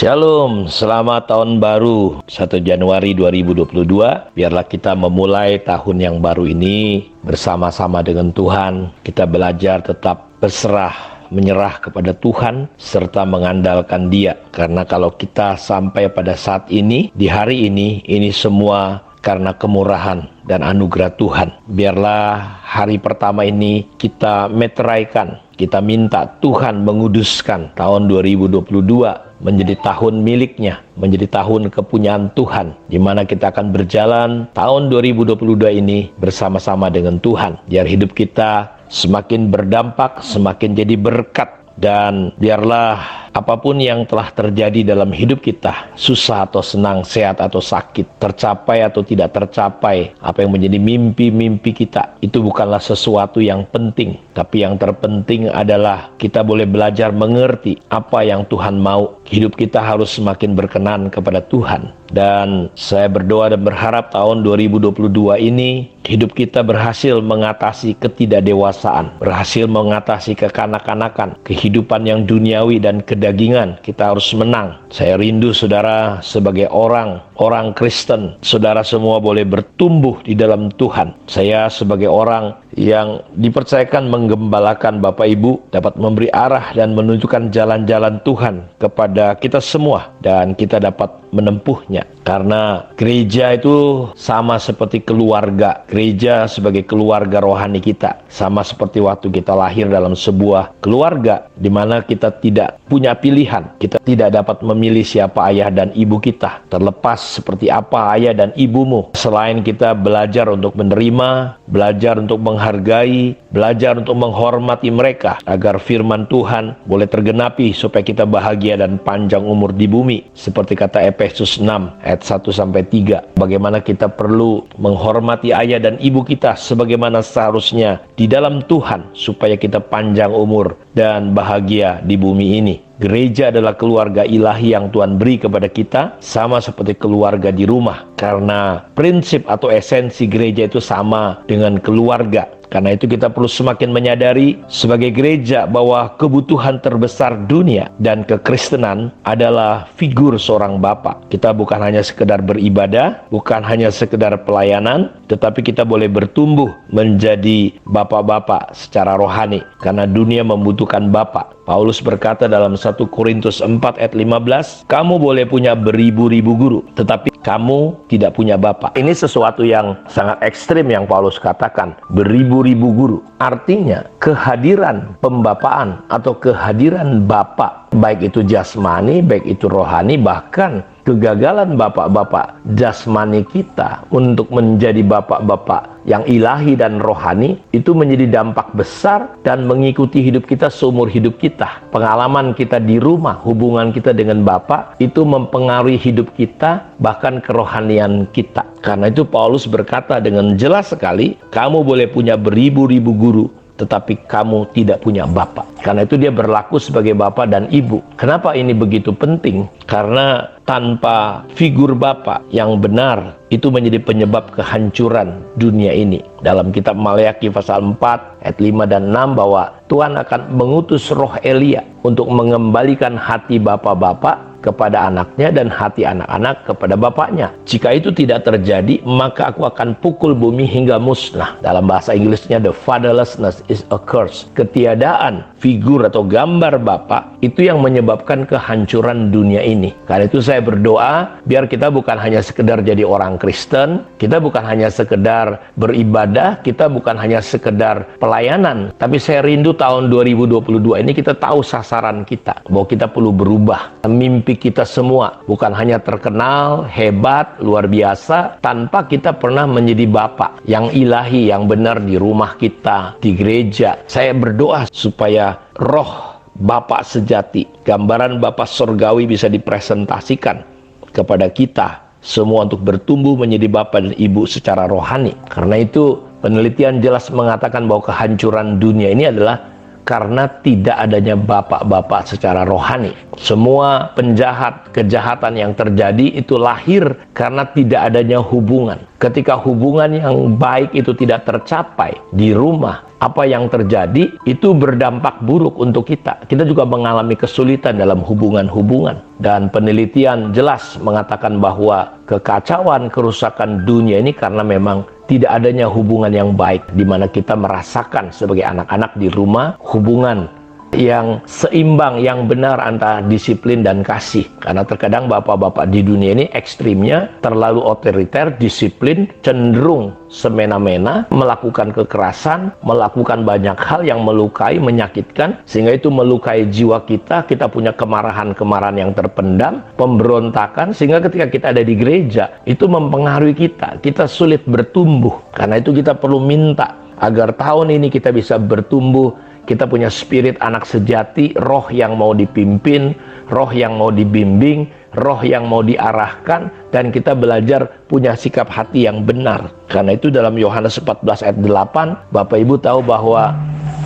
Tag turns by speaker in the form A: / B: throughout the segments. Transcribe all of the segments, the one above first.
A: Shalom, selamat tahun baru 1 Januari 2022. Biarlah kita memulai tahun yang baru ini bersama-sama dengan Tuhan. Kita belajar tetap berserah, menyerah kepada Tuhan serta mengandalkan Dia. Karena kalau kita sampai pada saat ini, di hari ini semua karena kemurahan dan anugerah Tuhan. Biarlah hari pertama ini kita meteraikan, kita minta Tuhan menguduskan tahun 2022 menjadi tahun miliknya, menjadi tahun kepunyaan Tuhan, di mana kita akan berjalan tahun 2022 ini bersama-sama dengan Tuhan. Biar hidup kita semakin berdampak, semakin jadi berkat, dan biarlah apapun yang telah terjadi dalam hidup kita, susah atau senang, sehat atau sakit, tercapai atau tidak tercapai, apa yang menjadi mimpi-mimpi kita, itu bukanlah sesuatu yang penting. Tapi yang terpenting adalah kita boleh belajar mengerti apa yang Tuhan mau. Hidup kita harus semakin berkenan kepada Tuhan. Dan saya berdoa dan berharap tahun 2022 ini hidup kita berhasil mengatasi ketidakdewasaan, berhasil mengatasi kekanak-kanakan, kehidupan yang duniawi dan kedagingan. Kita harus menang. Saya rindu saudara sebagai orang Kristen, saudara semua boleh bertumbuh di dalam Tuhan. Saya sebagai orang yang dipercayakan menggembalakan Bapak Ibu dapat memberi arah dan menunjukkan jalan-jalan Tuhan kepada kita semua, dan kita dapat menempuhnya. Karena gereja itu sama seperti keluarga. Gereja sebagai keluarga rohani kita, sama seperti waktu kita lahir dalam sebuah keluarga di mana kita tidak punya pilihan. Kita tidak dapat memilih siapa ayah dan ibu kita, terlepas seperti apa ayah dan ibumu. Selain kita belajar untuk menerima, belajar untuk menghargai, belajar untuk menghormati mereka, agar firman Tuhan boleh tergenapi supaya kita bahagia dan panjang umur di bumi. Seperti kata Efesus 6 ayat 1-3, bagaimana kita perlu menghormati ayah dan ibu kita sebagaimana seharusnya di dalam Tuhan, supaya kita panjang umur dan bahagia di bumi ini. Gereja adalah keluarga ilahi yang Tuhan beri kepada kita, sama seperti keluarga di rumah. Karena prinsip atau esensi gereja itu sama dengan keluarga. Karena itu kita perlu semakin menyadari sebagai gereja bahwa kebutuhan terbesar dunia dan kekristenan adalah figur seorang bapa. Kita bukan hanya sekedar beribadah, bukan hanya sekedar pelayanan, tetapi kita boleh bertumbuh menjadi bapak-bapak secara rohani. Karena dunia membutuhkan bapa. Paulus berkata dalam 1 Korintus 4 ayat 15, kamu boleh punya beribu-ribu guru, tetapi kamu tidak punya bapa. Ini sesuatu yang sangat ekstrim yang Paulus katakan, beribu-ribu guru. Artinya kehadiran pembapaan atau kehadiran bapa, baik itu jasmani, baik itu rohani, bahkan kegagalan bapak-bapak jasmani kita untuk menjadi bapak-bapak yang ilahi dan rohani, itu menjadi dampak besar dan mengikuti hidup kita seumur hidup kita. Pengalaman kita di rumah, hubungan kita dengan bapak, itu mempengaruhi hidup kita, bahkan kerohanian kita. Karena itu Paulus berkata dengan jelas sekali, kamu boleh punya beribu-ribu guru, tetapi kamu tidak punya bapa. Karena itu dia berlaku sebagai bapa dan ibu. Kenapa ini begitu penting? Karena tanpa figur bapa yang benar, itu menjadi penyebab kehancuran dunia ini. Dalam kitab Maleakhi pasal 4 ayat 5 dan 6 bahwa Tuhan akan mengutus roh Elia untuk mengembalikan hati bapa-bapa kepada anaknya dan hati anak-anak kepada bapaknya. Jika itu tidak terjadi, maka aku akan pukul bumi hingga musnah. Dalam bahasa Inggrisnya, the fatherlessness is a curse. Ketiadaan figur atau gambar bapa itu yang menyebabkan kehancuran dunia ini. Karena itu saya berdoa biar kita bukan hanya sekedar jadi orang Kristen, kita bukan hanya sekedar beribadah, kita bukan hanya sekedar pelayanan, tapi saya rindu tahun 2022 ini kita tahu sasaran kita, bahwa kita perlu berubah. Mimpi kita semua bukan hanya terkenal, hebat, luar biasa, tanpa kita pernah menjadi bapa yang ilahi, yang benar di rumah kita, di gereja. Saya berdoa supaya roh Bapa sejati, gambaran Bapa surgawi bisa dipresentasikan kepada kita semua untuk bertumbuh menjadi bapa dan ibu secara rohani. Karena itu penelitian jelas mengatakan bahwa kehancuran dunia ini adalah karena tidak adanya bapak-bapak secara rohani. Semua penjahat, kejahatan yang terjadi itu lahir karena tidak adanya hubungan. Ketika hubungan yang baik itu tidak tercapai di rumah, apa yang terjadi itu berdampak buruk untuk kita. Kita juga mengalami kesulitan dalam hubungan-hubungan. Dan penelitian jelas mengatakan bahwa kekacauan, kerusakan dunia ini karena memang tidak adanya hubungan yang baik, di mana kita merasakan sebagai anak-anak di rumah hubungan yang seimbang, yang benar antara disiplin dan kasih. Karena terkadang bapak-bapak di dunia ini ekstrimnya terlalu otoriter, disiplin, cenderung semena-mena, melakukan kekerasan, melakukan banyak hal yang melukai, menyakitkan, sehingga itu melukai jiwa kita. Kita punya kemarahan-kemarahan yang terpendam, pemberontakan, sehingga ketika kita ada di gereja itu mempengaruhi kita. Kita sulit bertumbuh. Karena itu kita perlu minta agar tahun ini kita bisa bertumbuh. Kita punya spirit anak sejati, roh yang mau dipimpin, roh yang mau dibimbing, roh yang mau diarahkan, dan kita belajar punya sikap hati yang benar. Karena itu dalam Yohanes 14 ayat 8, Bapak Ibu tahu bahwa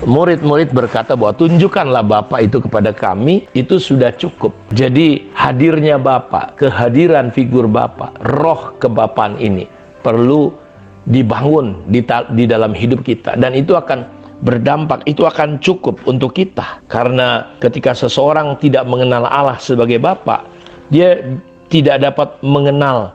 A: murid-murid berkata bahwa tunjukkanlah Bapa itu kepada kami, itu sudah cukup. Jadi hadirnya Bapa, kehadiran figur Bapa, roh kebapaan ini perlu dibangun di dalam hidup kita, dan itu akan berdampak, itu akan cukup untuk kita. Karena ketika seseorang tidak mengenal Allah sebagai Bapa, dia tidak dapat mengenal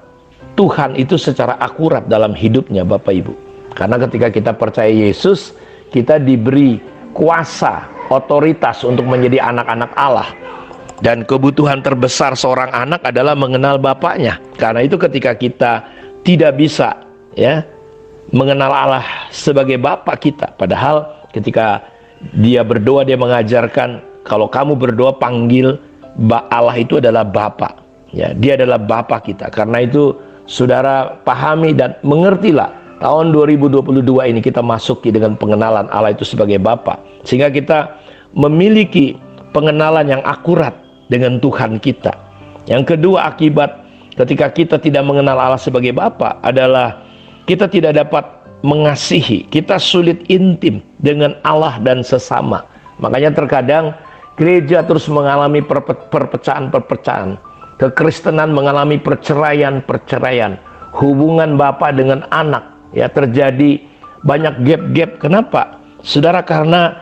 A: Tuhan itu secara akurat dalam hidupnya, Bapak Ibu. Karena ketika kita percaya Yesus, kita diberi kuasa, otoritas untuk menjadi anak-anak Allah. Dan kebutuhan terbesar seorang anak adalah mengenal bapaknya. Karena itu ketika kita tidak bisa mengenal Allah sebagai Bapa kita, padahal ketika dia berdoa, dia mengajarkan kalau kamu berdoa panggil Allah itu adalah Bapa, dia adalah Bapa kita. Karena itu saudara pahami dan mengertilah, tahun 2022 ini kita masuki dengan pengenalan Allah itu sebagai Bapa, sehingga kita memiliki pengenalan yang akurat dengan Tuhan kita. Yang kedua, akibat ketika kita tidak mengenal Allah sebagai Bapa adalah kita tidak dapat mengasihi, kita sulit intim dengan Allah dan sesama. Makanya terkadang gereja terus mengalami perpecahan-perpecahan, kekristenan mengalami perceraian-perceraian, hubungan bapak dengan anak terjadi banyak gap-gap. Kenapa? Saudara, karena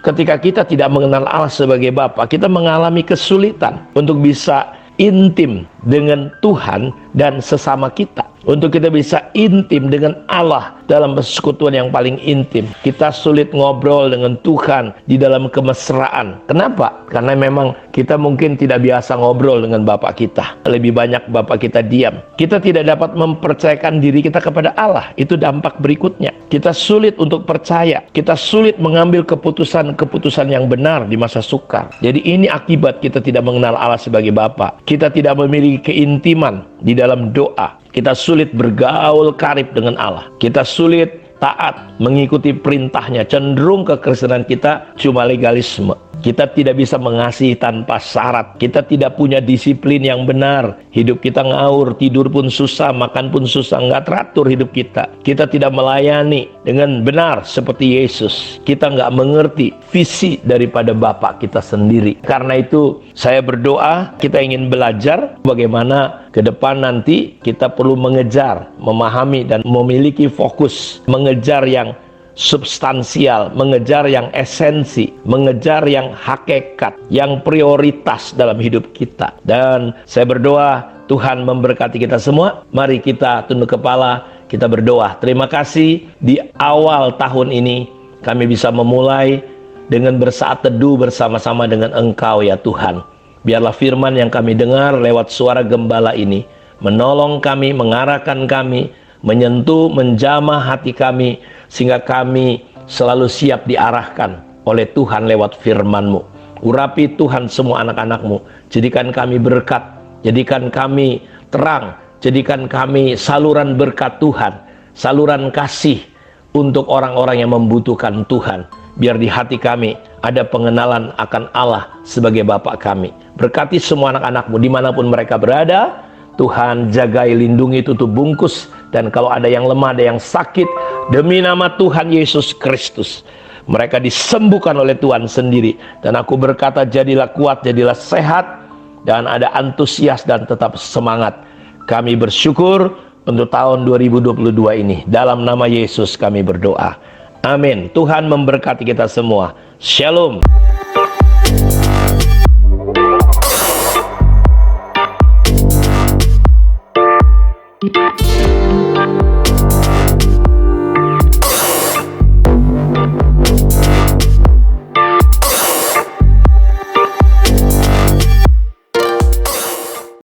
A: ketika kita tidak mengenal Allah sebagai Bapa, kita mengalami kesulitan untuk bisa intim dengan Tuhan dan sesama kita. Untuk kita bisa intim dengan Allah dalam persekutuan yang paling intim, kita sulit ngobrol dengan Tuhan di dalam kemesraan. Kenapa? Karena memang kita mungkin tidak biasa ngobrol dengan Bapak kita. Lebih banyak Bapak kita diam. Kita tidak dapat mempercayakan diri kita kepada Allah. Itu dampak berikutnya. Kita sulit untuk percaya. Kita sulit mengambil keputusan-keputusan yang benar di masa sukar. Jadi ini akibat kita tidak mengenal Allah sebagai Bapa. Kita tidak memiliki keintiman di dalam doa. Kita sulit bergaul karib dengan Allah. Kita sulit taat mengikuti perintahnya. Cenderung kekristenan kita cuma legalisme. Kita tidak bisa mengasihi tanpa syarat. Kita tidak punya disiplin yang benar. Hidup kita ngawur, tidur pun susah, makan pun susah, nggak teratur hidup kita. Kita tidak melayani dengan benar seperti Yesus. Kita nggak mengerti visi daripada Bapa kita sendiri. Karena itu saya berdoa, kita ingin belajar bagaimana ke depan nanti kita perlu mengejar, memahami dan memiliki fokus, mengejar yang substansial, mengejar yang esensi, mengejar yang hakikat, yang prioritas dalam hidup kita. Dan saya berdoa Tuhan memberkati kita semua. Mari kita tunduk kepala, kita berdoa. Terima kasih di awal tahun ini kami bisa memulai dengan bersaat teduh bersama-sama dengan Engkau ya Tuhan. Biarlah firman yang kami dengar lewat suara gembala ini menolong kami, mengarahkan kami, menyentuh, menjamah hati kami, sehingga kami selalu siap diarahkan oleh Tuhan lewat firman-Mu. Urapi Tuhan semua anak-anak-Mu, jadikan kami berkat, jadikan kami terang, jadikan kami saluran berkat Tuhan, saluran kasih untuk orang-orang yang membutuhkan Tuhan. Biar di hati kami ada pengenalan akan Allah sebagai Bapa kami. Berkati semua anak-anak-Mu dimanapun mereka berada. Tuhan jagai, lindungi, tutup bungkus. Dan kalau ada yang lemah, ada yang sakit, demi nama Tuhan Yesus Kristus, mereka disembuhkan oleh Tuhan sendiri. Dan aku berkata, jadilah kuat, jadilah sehat, dan ada antusias dan tetap semangat. Kami bersyukur untuk tahun 2022 ini. Dalam nama Yesus kami berdoa. Amin. Tuhan memberkati kita semua. Shalom.